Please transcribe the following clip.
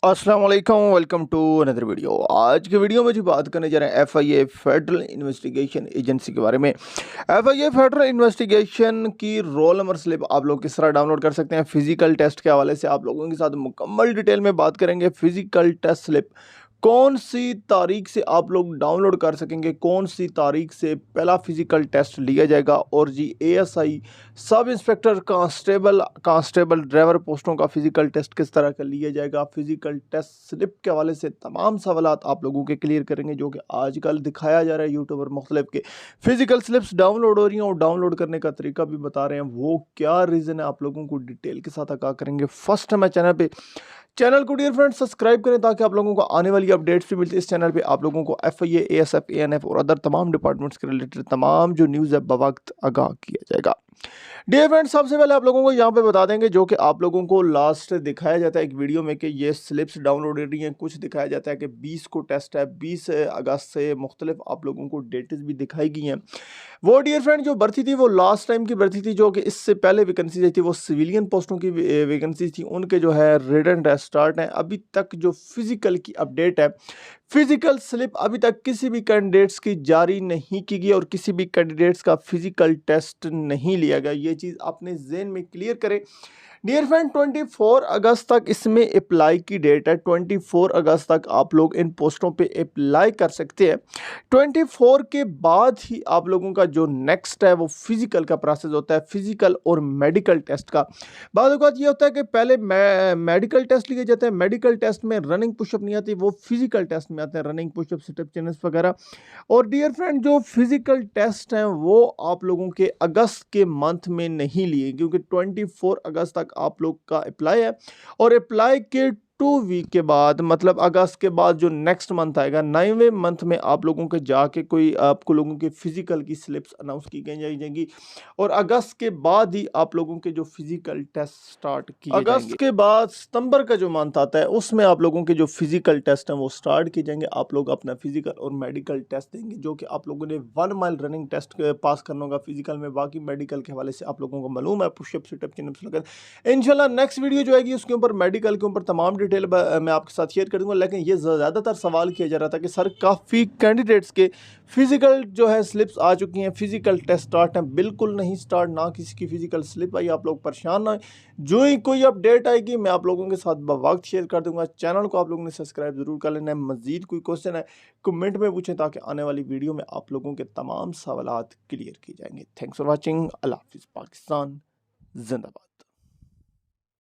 अस्सलाम वालेकुम, welcome to another video. आज के वीडियो में जी बात करने जा रहे हैं एफआईए फेडरल इन्वेस्टिगेशन एजेंसी के बारे में। एफआईए फेडरल इन्वेस्टिगेशन की रोल नंबर स्लिप आप लोग किस तरह डाउनलोड कर सकते हैं, फिजिकल टेस्ट के हवाले से आप लोगों के साथ मुकम्मल डिटेल में बात करेंगे। फिजिकल टेस्ट स्लिप कौन सी तारीख से आप लोग डाउनलोड कर सकेंगे, कौन सी तारीख से पहला फिजिकल टेस्ट लिया जाएगा, और जी ASI, sub inspector, constable driver पोस्टों का फिजिकल टेस्ट किस तरह का लिया जाएगा। फिजिकल टेस्ट स्लिप के हवाले से तमाम सवालात आप लोगों के क्लियर करेंगे, जो कि आजकल दिखाया जा रहा है यूट्यूबर मुख्तलिफ के फिजिकल स्लिप्स डाउनलोड हो रही हैं और डाउनलोड करने का तरीका भी बता रहे हैं। वो क्या रीज़न है आप लोगों को डिटेल के साथ आगाह करेंगे। फर्स्ट टाइम चैनल को डियर फ्रेंड्स सब्सक्राइब करें ताकि आप लोगों को आने वाली अपडेट्स भी मिलती है। इस चैनल पे आप लोगों को एफआईए, एएसएफ, एएनएफ और अदर तमाम डिपार्टमेंट्स के रिलेटेड तमाम जो न्यूज़ है बवक्त आगाह किया जाएगा। डियर फ्रेंड्स, सबसे पहले आप लोगों को यहाँ पे बता देंगे, जो कि आप लोगों को लास्ट दिखाया जाता है एक वीडियो में कि ये स्लिप्स डाउनलोड हो रही हैं। कुछ दिखाया जाता है कि 20 को टेस्ट है, 20 अगस्त से मुख्तलिफ आप लोगों को डेट्स भी दिखाई गई हैं। वो डियर फ्रेंड जो भर्ती थी वो लास्ट टाइम की भर्ती थी, जो कि इससे पहले वैकेंसी थी वो सिविलियन पोस्टों की वैकेंसी थी। उनके जो है रिटन टेस्ट स्टार्ट हैं। अभी तक जो फिजिकल की अपडेट है, फिजिकल स्लिप अभी तक किसी भी कैंडिडेट्स की जारी नहीं की गई और किसी भी कैंडिडेट्स का फिजिकल टेस्ट नहीं लिया गया। ये चीज़ अपने ज़हन में क्लियर करें। डियर फ्रेंड 24 अगस्त तक इसमें अप्लाई की डेट है। 24 अगस्त तक आप लोग इन पोस्टों पे अप्लाई कर सकते हैं। 24 के बाद ही आप लोगों का जो नेक्स्ट है वो फिजिकल का प्रोसेस होता है, फिजिकल और मेडिकल टेस्ट का। बाद वक़्त ये होता है कि पहले मेडिकल टेस्ट लिए जाते हैं। मेडिकल टेस्ट में रनिंग पुशअप नहीं आती, वो फिजिकल टेस्ट में आते हैं, रनिंग पुशअप, सिटअप, चिनअप्स वगैरह। और डियर फ्रेंड जो फिजिकल टेस्ट हैं वो आप लोगों के अगस्त के मंथ में नहीं लिए, क्योंकि 24 अगस्त तक आप लोग का अप्लाई है और अप्लाई के 2 वीक के बाद, मतलब अगस्त के बाद जो नेक्स्ट मंथ आएगा 9वें मंथ में आप लोगों के जाके कोई आपको लोगों के फिजिकल की स्लिप्स अनाउंस की जाएंगी और अगस्त के बाद ही आप लोगों के जो फिजिकल टेस्ट स्टार्ट किए जाएंगे। अगस्त के बाद सितंबर का जो मंथ आता है उसमें आप लोगों के जो फिजिकल टेस्ट हैं वो स्टार्ट किए जाएंगे। आप लोग अपना फिजिकल और मेडिकल टेस्ट देंगे, जो कि आप लोगों ने 1 माइल रनिंग टेस्ट पास करना होगा फिजिकल में। बाकी मेडिकल के हवाले से आप लोगों को मालूम है, पुशअप, सिटअप, चिनअप्स वगैरह। इंशाल्लाह नेक्स्ट वीडियो जो आएगी उसके ऊपर मेडिकल के ऊपर तमाम डिटेल मैं आपके साथ शेयर कर दूंगा। लेकिन ये ज़्यादातर सवाल किया जा रहा था कि सर काफ़ी कैंडिडेट्स के फिजिकल जो है स्लिप्स आ चुकी हैं, फिजिकल टेस्ट स्टार्ट हैं। बिल्कुल नहीं स्टार्ट, ना किसी की फिजिकल स्लिप आई। आप लोग परेशान ना, जो ही कोई अपडेट आएगी मैं आप लोगों के साथ बवक्त शेयर कर दूंगा। चैनल को आप लोगों ने सब्सक्राइब जरूर कर लेना है। मजीद कोई क्वेश्चन है कमेंट में पूछें ताकि आने वाली वीडियो में आप लोगों के तमाम सवालात क्लियर किए जाएंगे। Thanks for watching. अल्लाह हाफिज़। पाकिस्तान जिंदाबाद।